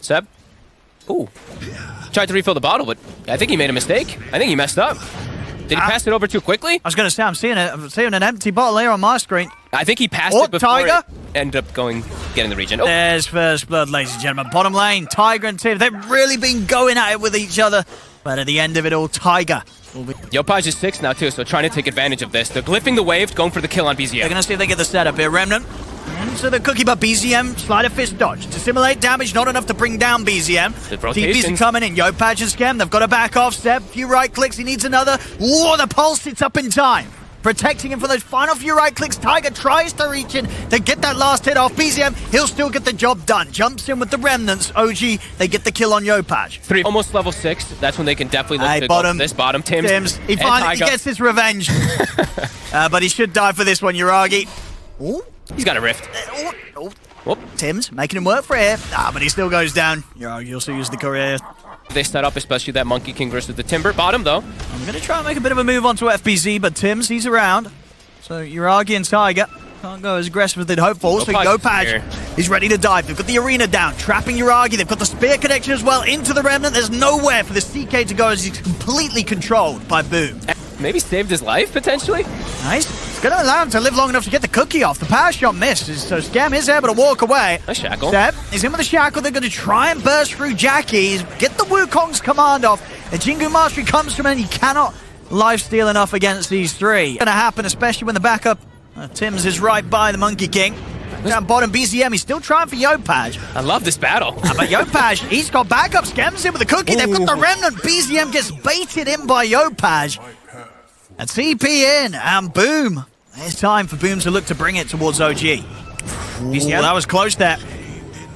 Seb? Ooh. Tried to refill the bottle, but I think he made a mistake. I think he messed up. Did he pass it over too quickly? I was going to say, I'm seeing an empty bottle here on my screen. I think he passed it before Tiger it ended up getting the region. Oh. There's first blood, ladies and gentlemen. Bottom lane, Tiger and Tim. They've really been going at it with each other. But at the end of it all, Tiger will be... Yopaj is 6 now too, so trying to take advantage of this. They're glyphing the wave, going for the kill on BZM. They're going to see if they get the setup here. Remnant into the cookie, but BZM, sleight of fist dodge. To simulate damage, not enough to bring down BZM. TP's coming in. Yopaj and Scam, they've got to back off. Seb, few right clicks, he needs another. Whoa, the pulse sits up in time. Protecting him for those final few right clicks. Tiger tries to reach in to get that last hit off. BZM, he'll still get the job done. Jumps in with the remnants. OG, they get the kill on Yopaj. 3, almost level 6. That's when they can definitely look to bottom. Go this bottom. Tim's. He finally gets his revenge. But he should die for this one, Yuragi. Ooh. He's got a rift. Whoop. Tim's making him work for it. But he still goes down. Yuragi also used the courier. They set up, especially that Monkey King versus the Timber. Bottom, though. I'm going to try and make a bit of a move onto FBZ, but Tim's, he's around. So Yuragi and Tiger can't go as aggressive as they'd hoped for. So Yopaj, he's ready to dive. They've got the arena down, trapping Yuragi. They've got the spear connection as well into the Remnant. There's nowhere for the CK to go as he's completely controlled by Boom. Maybe saved his life, potentially? Nice. It's going to allow him to live long enough to get the cookie off. The power shot misses, so Scam is able to walk away. A shackle. Seb is in with the shackle. They're going to try and burst through Jackie. Get the Wukong's command off. The Jingu Mastery comes from him, and he cannot lifesteal enough against these three. It's going to happen, especially when the backup Tim's is right by the Monkey King. Down bottom, BZM, he's still trying for Yopaj. I love this battle. But Yopaj, he's got backup. Scam's in with the cookie. Ooh. They've got the Remnant. BZM gets baited in by Yopaj. And TP in, and Boom. It's time for Boom to look to bring it towards OG. Ooh, that was close there.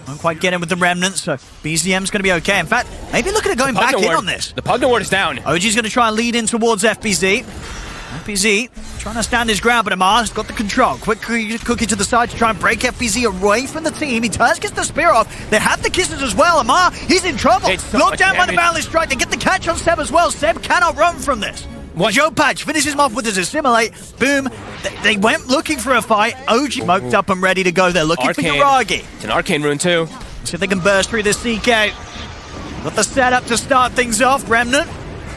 Don't quite get in with the Remnants, so BZM's going to be okay. In fact, maybe looking at going back in on this. The Pugna Ward is down. OG's going to try and lead in towards FBZ. FBZ trying to stand his ground, but Amar's got the control. Quick cookie to the side to try and break FBZ away from the team. He turns, gets the spear off. They have the kisses as well. Amar, he's in trouble. Locked down by the Boundless Strike. They get the catch on Seb as well. Seb cannot run from this. Yopaj finishes him off with his assimilate. Boom. They went looking for a fight. OG smoked up and ready to go. They're looking for Yuragi. It's an arcane rune too. See if they can burst through this CK. Got the setup to start things off. Remnant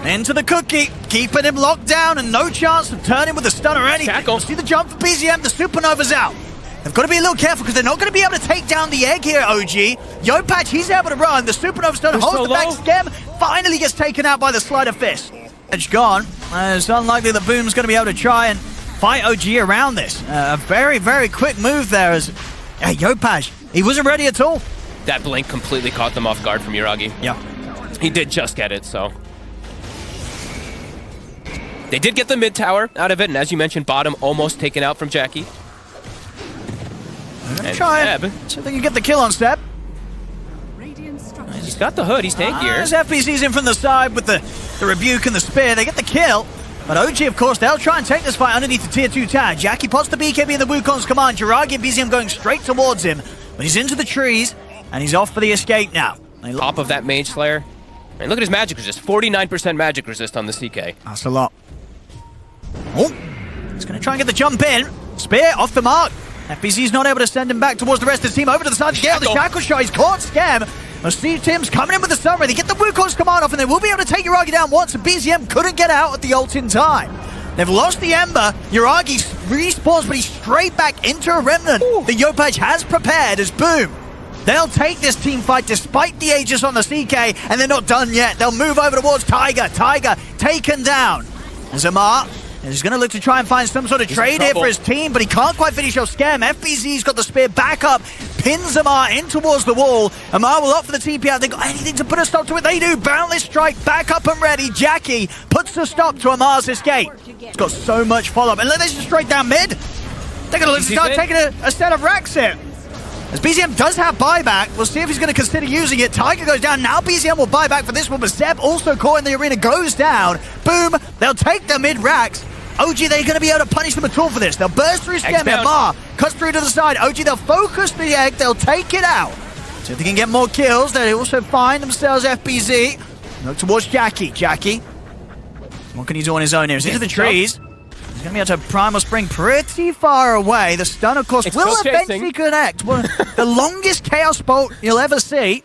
into the cookie. Keeping him locked down and no chance of turning with a stun or anything. Shackle. See the jump for BZM. The Supernova's out. They've got to be a little careful because they're not going to be able to take down the egg here, OG. Yopaj, he's able to run. The Supernova stun holds the back. Scam finally gets taken out by the sleight of fist. Edge gone. It's unlikely that Boom's going to be able to try and fight OG around this. A very, very quick move there as Yopaj, he wasn't ready at all. That blink completely caught them off guard from Yuragi. Yeah. He did just get it, so. They did get the mid tower out of it, and as you mentioned, bottom almost taken out from Jackie. They're going to try and see if they can get the kill on Seb. He's got the hood, he's tankier. As FBZ's in from the side with the rebuke and the spear, they get the kill. But OG, of course, they'll try and take this fight underneath the tier 2 tag. Jackie pots the BKB in the Wukong's command. Yuragi and BZM going straight towards him. But he's into the trees, and he's off for the escape now. Top of that Mage Slayer. And look at his magic resist. 49% magic resist on the CK. That's a lot. Oh, he's going to try and get the jump in. Spear off the mark. FBZ's not able to send him back towards the rest of the team. Over to the side of the gate. The shackle shot. He's caught. Scam. Steve Tim's coming in with the summary. They get the Wukong's command off, and they will be able to take Yuragi down once. And BZM couldn't get out at the ult in time. They've lost the Ember. Yuragi respawns, but he's straight back into a Remnant. Ooh. The Yopaj has prepared as Boom. They'll take this team fight despite the Aegis on the CK, and they're not done yet. They'll move over towards Tiger. Tiger taken down. As Amar is going to look to try and find some sort of trade here for his team, but he can't quite finish off Scam. FBZ's got the spear back up, pins Amar in towards the wall. Amar will opt for the TP out. They got anything to put a stop to it. They do. Boundless Strike back up and ready. Jackie puts the stop to Amar's escape. It's got so much follow-up. And this is straight down mid. They're going to look to start taking a set of racks here. As BZM does have buyback, we'll see if he's going to consider using it. Tiger goes down. Now BZM will buy back for this one, but Seb also caught in the arena goes down. Boom. They'll take the mid racks. OG, they're going to be able to punish them at all for this. They'll burst through Scam. Amar cuts through to the side. OG, they'll focus the egg. They'll take it out. So if they can get more kills, they also find themselves FBZ. Look towards Jackie. Jackie, what can he do on his own here? He's into the trees. He's going to be able to Primal Spring pretty far away. The stun, of course, will eventually connect. The longest Chaos Bolt you'll ever see.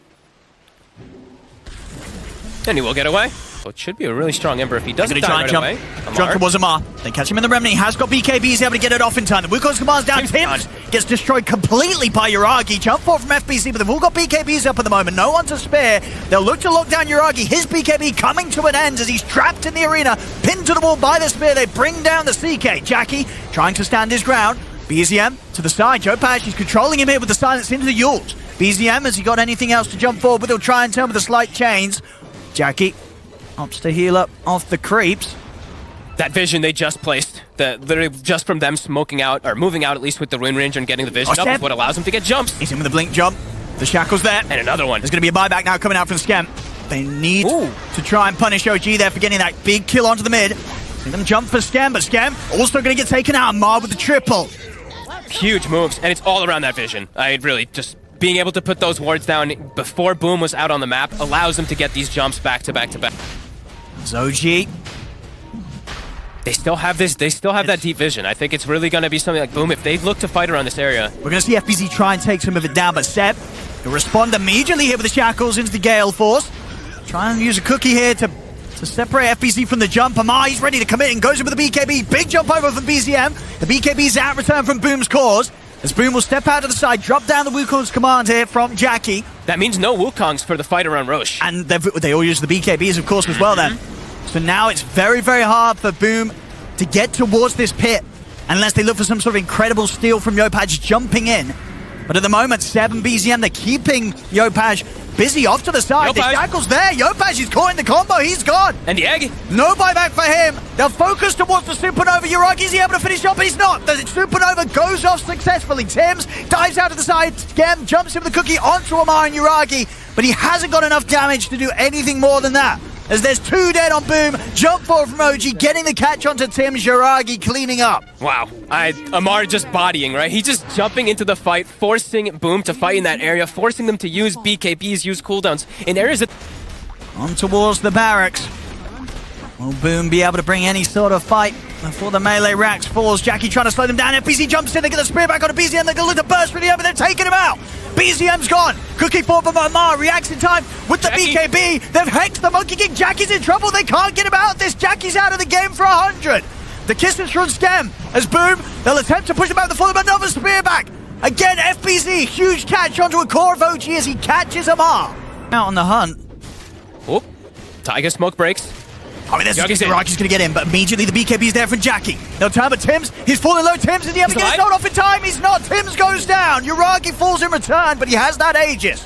And he will get away. So it should be a really strong Ember if he doesn't die right away. Junker was Amar. They catch him in the Remnant. He has got BKB. He's able to get it off in time. The Wukong's commands down. Tims gets destroyed completely by Yuragi. Jump forward from FBC, but they've all got BKBs up at the moment. No one to spare. They'll look to lock down Yuragi. His BKB coming to an end as he's trapped in the arena. Pinned to the wall by the spear. They bring down the CK. Jackie trying to stand his ground. BZM to the side. Jopash, he's controlling him here with the silence into the Yules. BZM, has he got anything else to jump forward with? He'll try and turn with the slight chains. Jackie opts to heal up off the creeps. That vision they just placed, literally just from them smoking out, or moving out at least with the Rune Ranger and getting the vision up, is what allows them to get jumps. He's in with the blink jump. The Shackle's there. And another one. There's going to be a buyback now coming out from Scam. They need to try and punish OG there for getting that big kill onto the mid. See them jump for Scam, but Scam also going to get taken out. Mar with the triple. Huge moves, and it's all around that vision. I really just... being able to put those wards down before Boom was out on the map allows them to get these jumps back to back to back. It's OG. They still have this. They still have that deep vision. I think it's really going to be something like Boom if they look to fight around this area. We're going to see FBZ try and take some of it down, but Seb will respond immediately here with the Shackles into the Gale Force. Try and use a cookie here to separate FBZ from the jump. Amar, he's ready to commit and goes in with the BKB. Big jump over from BZM. The BKB's out return from Boom's cause. As Boom will step out to the side, drop down the Wukong's command here from Jackie. That means no Wukongs for the fight around Roche. And they all use the BKBs, of course, as well then. So now it's very, very hard for Boom to get towards this pit unless they look for some sort of incredible steal from Yopaj jumping in. But at the moment, Seb and BZM, they're keeping Yopaj busy off to the side. The Shackle's there. Yopaj is caught in the combo. He's gone. And the egg. No buyback for him. They'll focus towards the Supernova. Yuragi's able to finish off, but he's not. The Supernova goes off successfully. Tims dives out to the side. Scam jumps in with the cookie onto Amar and Yuragi, but he hasn't got enough damage to do anything more than that. As there's 2 dead on Boom, jump forward from OG, getting the catch onto Tims, Yuragi cleaning up. Wow, Amar just bodying, right? He's just jumping into the fight, forcing Boom to fight in that area, forcing them to use BKBs, use cooldowns in areas that... On towards the barracks. Will Boom be able to bring any sort of fight before the melee racks falls? Jackie trying to slow them down. FBZ jumps in, they get the spear back on BZM, they're going to burst through the air, but they're taking him out. BZM's gone. Cookie forward from Amar, reacts in time with the Jackie. BKB. They've hexed the Monkey King. Jackie's in trouble. They can't get him out of this. Jackie's out of the game for 100. The kisses from Scam as Boom, they'll attempt to push him out the full, but another spear back. Again, FBZ, huge catch onto a core of OG as he catches Amar. Out on the hunt. Oh, Tiger smoke breaks. I mean, Yuragi's going to get in, but immediately the BKB's there from Jackie. They'll turn, but Tims, he's falling low. Tims, is he able to get his own off in time? He's not. Tims goes down. Yuragi falls in return, but he has that Aegis.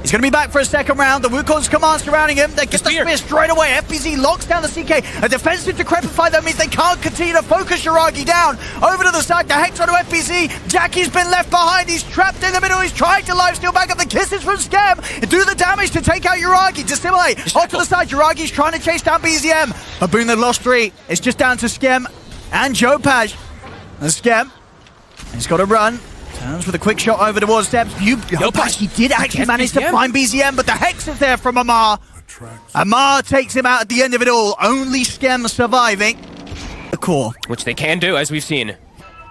He's going to be back for a second round. The Wukong's command surrounding him. They get the spear straight away. FBZ locks down the CK. A defensive decrepify, that means they can't continue to focus Yuragi down. Over to the side, the Hex onto FBZ. Jackie's been left behind. He's trapped in the middle. He's trying to lifesteal back up. The kisses from Scam. Do the damage to take out Yuragi. Dissimulate. Off to the side, Yuragi's trying to chase down BZM. But Boom, they've lost 3. It's just down to Scam and Jopaj. And Scam, he's got to run. Turns with a quick shot over towards Steps. Yopaj, he did actually manage to find BZM, but the Hex is there from Amar. Amar takes him out at the end of it all. Only Scam surviving. The core. Which they can do, as we've seen.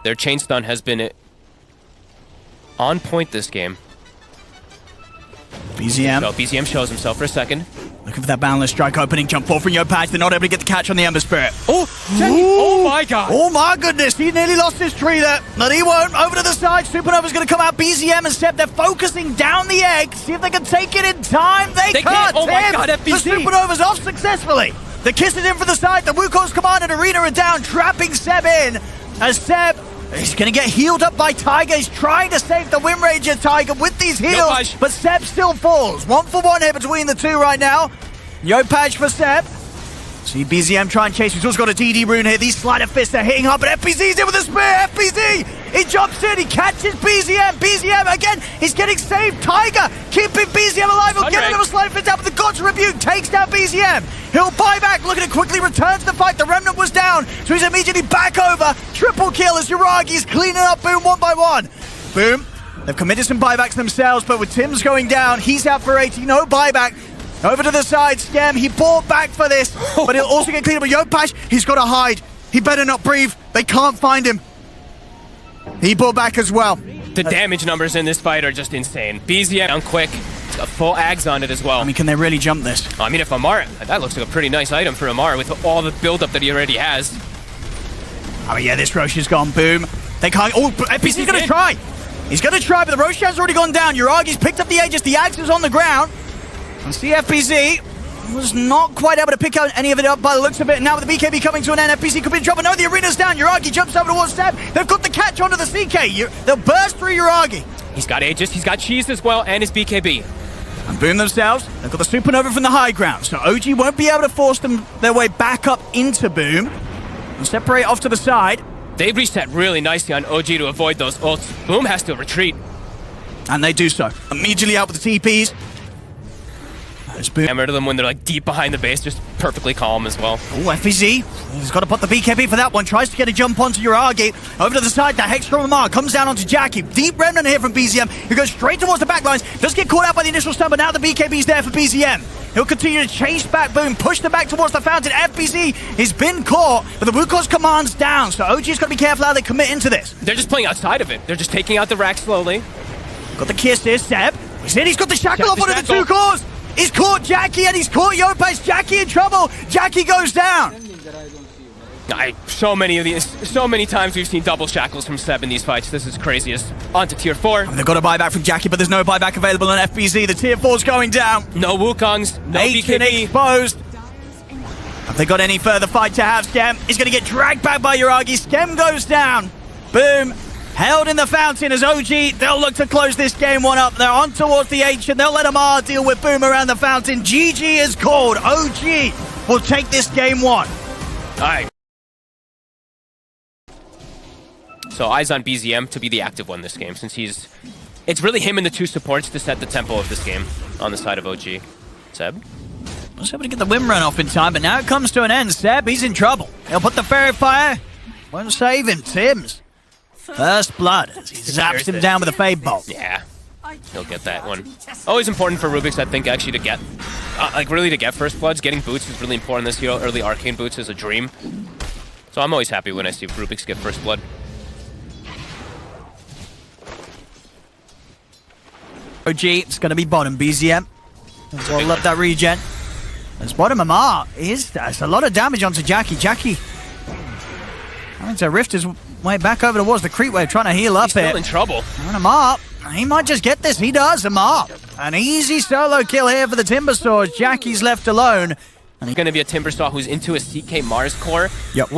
Their chain stun has been on point this game. BZM. So BZM shows himself for a second. Looking for that boundless strike opening jump forward from Yopaj. They're not able to get the catch on the Ember Spirit. Oh my god. Oh my goodness. He nearly lost his tree there. But he won't. Over to the side. Supernova's going to come out. BZM and Step. They're focusing down the egg. See if they can take it in time. They can't. Oh my god, FBZ. The Supernova's off successfully. The kiss is in for the side. The Wukong's command and Arena are down, trapping Seb in. As Seb, he's going to get healed up by Tiger. He's trying to save the Wind Ranger Tiger with these heals, but Seb still falls. 1-for-1 here between the two right now. Yopaj for Seb. See BZM try and chase. He's also got a DD rune here. These slider fists are hitting hard, but FBZ's in with a spear. FBZ, he jumps in. He catches BZM. BZM again. He's getting saved. Tiger keeping BZM alive. He'll get another slider fist out, but the God's Rebuke takes down BZM. He'll buy back. Look at it quickly. Returns the fight. The Remnant was down, so he's immediately back over. Triple kill as Yuragi's cleaning up Boom 1 by 1. Boom. They've committed some buybacks themselves, but with Tim's going down, he's out for 80. No buyback. Over to the side, Scam. He bought back for this, but he'll also get cleaned up. Yopaj, he's got to hide. He better not breathe. They can't find him. He bought back as well. The damage numbers in this fight are just insane. BZM down quick. got full ags on it as well. I mean, can they really jump this? I mean, if Amar, that looks like a pretty nice item for Amar with all the build-up that he already has. Oh yeah, this Roshan's gone. Boom. They can't. Oh, FPC's going to try. He's going to try, but the Roshan's already gone down. Uragi's picked up the Aegis. The Axe is on the ground. And CFPZ was not quite able to pick out any of it up by the looks of it. Now with the BKB coming to an end, FPC could be in trouble. No, the arena's down. Uragi jumps over towards Seb. They've got the catch onto the CK. They'll burst through Uragi. He's got Aegis, he's got Cheese as well, and his BKB. And Boom themselves, they've got the Supernova from the high ground. So OG won't be able to force their way back up into Boom. And separate off to the side. They reset really nicely on OG to avoid those ults. Boom has to retreat. And they do so. Immediately out with the TPs. Hammer to them when they're like deep behind the base, just perfectly calm as well. Oh, FPZ, he's got to put the BKB for that one. Tries to get a jump onto Uragi. Over to the side, the Hex from Amar comes down onto Jackie. Deep remnant here from BZM, who goes straight towards the backlines. Does get caught out by the initial stun, but now the BKB's there for BZM. He'll continue to chase back Boom, push them back towards the fountain. FPZ has been caught, but the Wukong's command's down, so OG's got to be careful how they commit into this. They're just playing outside of it. They're just taking out the rack slowly. Got the kiss here, Seb. He's got the shackle off one of the two cores. He's caught Jackie and he's caught Yopaj. Jackie in trouble. Jackie goes down. So many times we've seen double shackles from Seb in these fights. This is craziest. On to tier 4. And they've got a buyback from Jackie, but there's no buyback available on FBZ. The tier 4's going down. No Wukongs, no BKB. Exposed. Have they got any further fight to have? Skem is going to get dragged back by Uragi. Skem goes down. Boom. Held in the fountain as OG. They'll look to close this game one up. They're on towards the H and they'll let Amar deal with Boom around the fountain. GG is called. OG will take this game one. All right. So eyes on BZM to be the active one this game, since it's really him and the two supports to set the tempo of this game on the side of OG. Seb? Was able to get the win run off in time, but now it comes to an end. Seb, he's in trouble. He'll put the Fairy Fire. Won't save him. Tim's first blood as he zaps him down with a Fade Bolt. Yeah, he'll get that one. Always important for Rubik's, I think, actually to get, really to get first bloods. Getting boots is really important this hero. Early arcane boots is a dream. So I'm always happy when I see Rubik's get first blood. OG, it's going to be bottom BZM. We'll love that regen. As bottom Amar that's a lot of damage onto Jackie. Jackie having to rift his way back over towards the creep wave, trying to heal up here. He's still in trouble. And Amar, he might just get this. He does, Amar. An easy solo kill here for the Timber Swords. Jackie's left alone. And he's going to be a Timber Saw who's into a CK Mars core. Yep.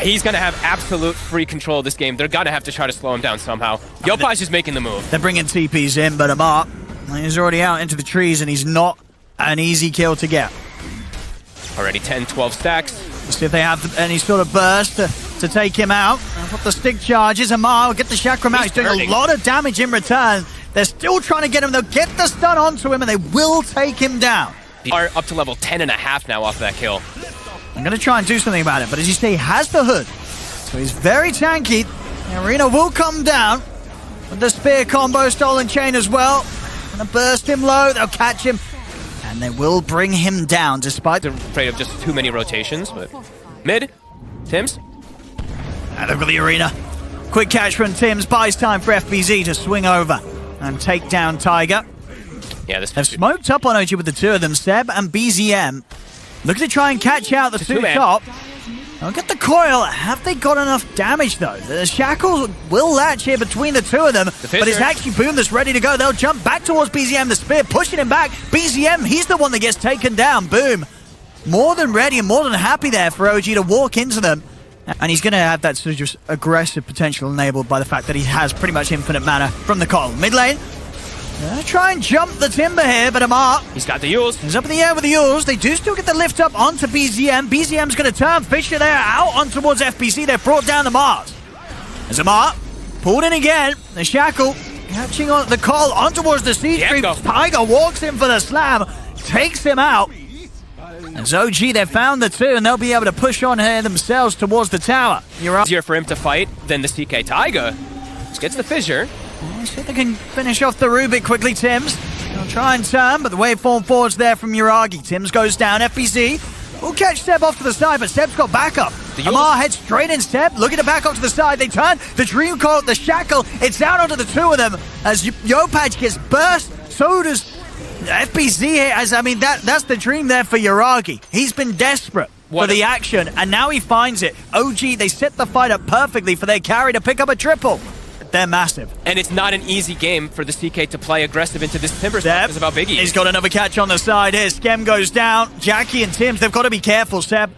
He's going to have absolute free control of this game. They're going to have to try to slow him down somehow. Yopaj is making the move. They're bringing TPs in, but Amar, he's already out into the trees and he's not an easy kill to get. Already 10, 12 stacks. Let's see if they have any sort of burst to take him out. And put the stick charges. Amar will get the Chakram out. He's doing a lot of damage in return. They're still trying to get him. They'll get the stun onto him and they will take him down. They are up to level 10.5 now off that kill. I'm going to try and do something about it, but as you see, he has the hood. So he's very tanky. The arena will come down with the spear combo, stolen chain as well. Going to burst him low. They'll catch him. And they will bring him down despite... They're afraid of just too many rotations, but... Mid. Tims. And they've got the arena. Quick catch from Tims. Buys time for FBZ to swing over and take down Tiger. Yeah, They've smoked up on OG with the two of them, Seb and BZM. Looking to try and catch out the two top. They'll get the coil. Have they got enough damage, though? The shackles will latch here between the two of them. But it's actually Boom that's ready to go. They'll jump back towards BZM. The spear pushing him back. BZM, he's the one that gets taken down. Boom. More than ready and more than happy there for OG to walk into them. And he's going to have that sort of just aggressive potential enabled by the fact that he has pretty much infinite mana from the coil. Mid lane. Try and jump the Timber here, but Amar... He's got the Yules. He's up in the air with the Yules. They do still get the lift up onto BZM. BZM's going to turn Fisher there out on towards FBC. They've brought down the Mars. As Amar pulled in again. The shackle catching on the call on towards the siege creep. Tiger walks in for the slam. Takes him out. As OG, they've found the two, and they'll be able to push on here themselves towards the tower. Easier for him to fight than the CK Tiger. Just gets the fissure. Let's see if they can finish off the Rubik quickly, Tims. They'll try and turn, but the waveform forwards there from Uragi. Tims goes down. FBZ will catch Seb off to the side, but Seb's got backup. Amar heads straight in Seb, looking to back off to the side. They turn. The Dream Coil, the Shackle, it's out onto the two of them as Yopaj gets burst. So does FBZ here, that's the dream there for Yuragi. He's been desperate for the action, and now he finds it. OG, they set the fight up perfectly for their carry to pick up a triple. They're massive. And it's not an easy game for the CK to play aggressive into this Timber spot because of how big he is. He's got another catch on the side here. Skem goes down. Jackie and Tims, they've got to be careful, Seb.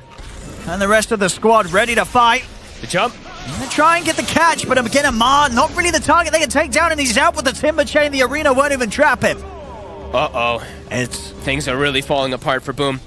And the rest of the squad ready to fight. The jump. They try and get the catch, but again, Amar, not really the target they can take down, and he's out with the Timber chain. The arena won't even trap him. Uh-oh. Things are really falling apart for Boom.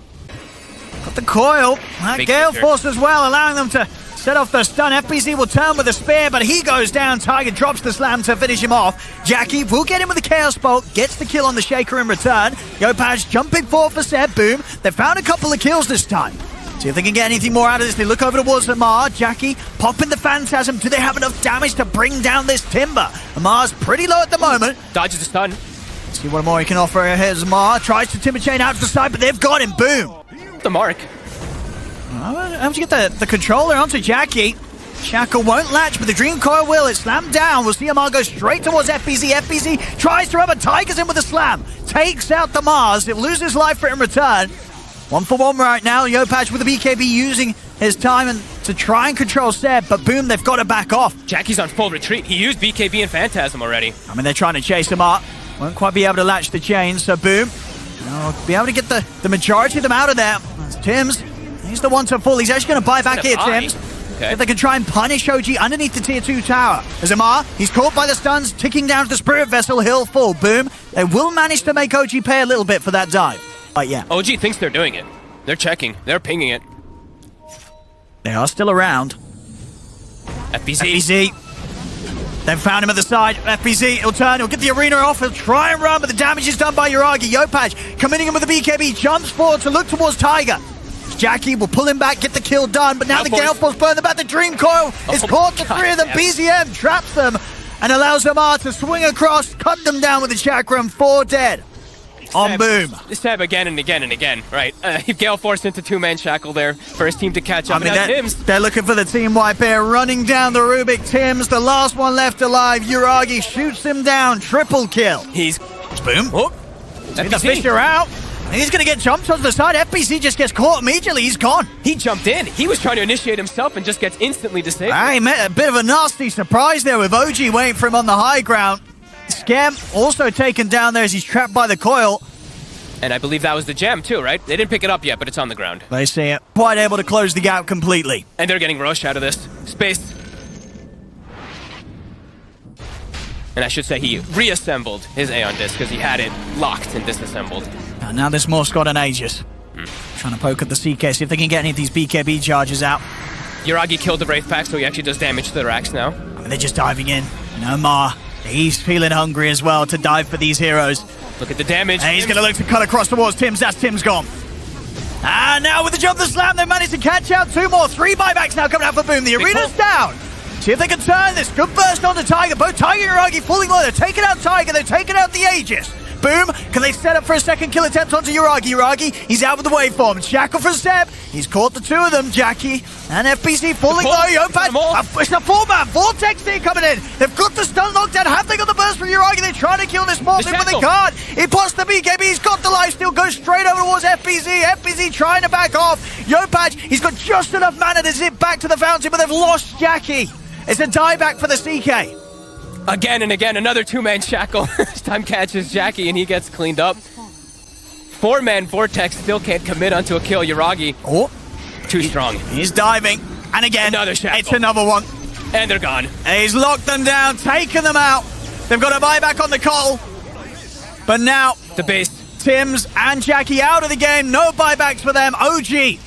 Got the coil. That Gale Force as well, allowing them to set off the stun. FBZ will turn with a spear, but he goes down. Tiger drops the slam to finish him off. Jackie will get him with the Chaos Bolt, gets the kill on the Shaker in return. Yopaj jumping forward for Seb. Boom. They found a couple of kills this time. See if they can get anything more out of this. They look over towards Amar. Jackie popping the Phantasm. Do they have enough damage to bring down this Timber? Amar's pretty low at the moment. Dodges the stun. See what more he can offer. Here's Amar. Tries to Timber chain out to the side, but they've got him. Boom. The mark. How to get the controller onto Jackie. Shackle won't latch, but the Dream Coil will. It's slammed down. We'll see Amar go straight towards FBZ. FBZ tries to rub a Tigers in with a slam. Takes out the Mars. It loses life for it in return. 1-for-1 right now. Yopaj with the BKB using his time to try and control Seb, but Boom, they've got to back off. Jackie's on full retreat. He used BKB and Phantasm already. They're trying to chase him up. Won't quite be able to latch the chain, so Boom will be able to get the majority of them out of there. That's Tims. He's the one to fall. He's actually going to buy back here, Tims. Okay. If they can try and punish OG underneath the tier 2 tower. As Amar, he's caught by the stuns, ticking down to the Spirit Vessel. He'll fall. Boom. They will manage to make OG pay a little bit for that dive. But yeah. OG thinks they're doing it. They're checking. They're pinging it. They are still around. FBZ. They've found him at the side. FBZ, he'll turn, he'll get the arena off, he'll try and run, but the damage is done by Yuragi. Yopaj committing him with the BKB, jumps forward to look towards Tiger. Jackie will pull him back, get the kill done, but now the Gale Force burn them back. The Dream Coil is caught the three of them. BZM traps them and allows Amar to swing across, cut them down with the Chakram. 4 dead. On Boom. Seb again and again and again, right? Gale Force into 2-man shackle there for his team to catch up. They're looking for the team wipe here, running down the Rubik. Tims, the last one left alive. Yuragi shoots him down. Triple kill. He's Boom. Oh. The Fisher out. He's going to get jumped onto the side. FBC just gets caught immediately. He's gone. He jumped in. He was trying to initiate himself and just gets instantly disabled. He met a bit of a nasty surprise there with OG waiting for him on the high ground. Scam also taken down there as he's trapped by the coil. And I believe that was the gem too, right? They didn't pick it up yet, but it's on the ground. They see it. Quite able to close the gap completely. And they're getting Rosh out of this. Space. And I should say he reassembled his Aeon Disc because he had it locked and disassembled. And now this Morse got an Aegis. Trying to poke at the CK, see if they can get any of these BKB charges out. Yuragi killed the Wraith Pack, so he actually does damage to the racks now. They're just diving in. Amar, he's feeling hungry as well to dive for these heroes. Look at the damage. And he's going to look to cut across towards Tims. That's Tims gone. And now with the jump, the slam, they managed to catch out 2 more. 3 buybacks now coming out for Boom. The arena's down. See if they can turn this. Good burst onto Tiger. Both Tiger and Yuragi falling low. They're taking out Tiger. They're taking out the Aegis. Boom. Can they set up for a second kill attempt onto Yuragi? Yuragi, he's out with the waveform. Shackle for Seb. He's caught the 2 of them. Jackie and FBC falling low. Yopaj. It's a 4-man. Vortex thing coming in. They've got the stun locked down. Have they got the burst from Yuragi? They're trying to kill this Morphin, but they can't. He pops the BKB. He's got the lifesteal. Goes straight over towards FBZ. FBZ trying to back off. Yopaj, he's got just enough mana to zip back to the fountain, but they've lost Jackie. It's a dieback for the CK. Again and again, another 2-man shackle. This time catches Jackie and he gets cleaned up. 4-man Vortex still can't commit onto a kill. Yuragi. Oh. Too strong. He's diving. And again, another shackle. It's another one. And they're gone. And he's locked them down, taken them out. They've got a buyback on the call. But now, the base. Tims and Jackie out of the game. No buybacks for them. OG.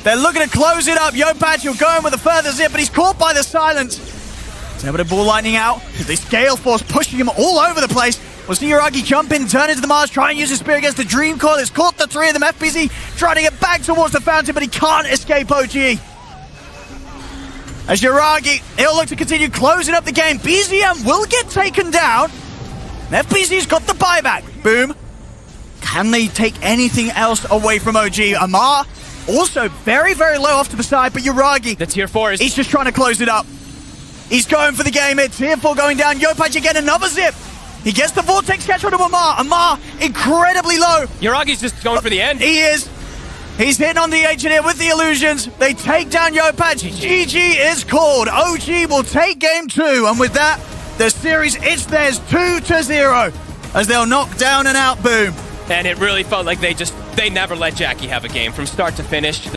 They're looking to close it up. Yopaj will go in with a further zip, but he's caught by the silence. He's able to ball lightning out. This Gale Force pushing him all over the place. We'll see Yuragi jump in, turn into the Mars, try and use his spear against the Dream Coil. It's caught the 3 of them. FBZ trying to get back towards the fountain, but he can't escape OG. As Yuragi, he'll look to continue closing up the game. BZM will get taken down. FBZ's got the buyback. Boom. Can they take anything else away from OG? Amar, also very, very low off to the side, but Yuragi, the tier 4 is... he's just trying to close it up. He's going for the game. It's tier 4 going down. Yopaj again, another zip. He gets the Vortex catch onto Amar. Amar, incredibly low. Yuragi's just going for the end. He is. He's hitting on the engineer with the illusions. They take down Yopatch. GG is called. OG will take game 2. And with that, the series, it's theirs 2-0 as they'll knock down and out Boom. And it really felt like they never let Jackie have a game from start to finish.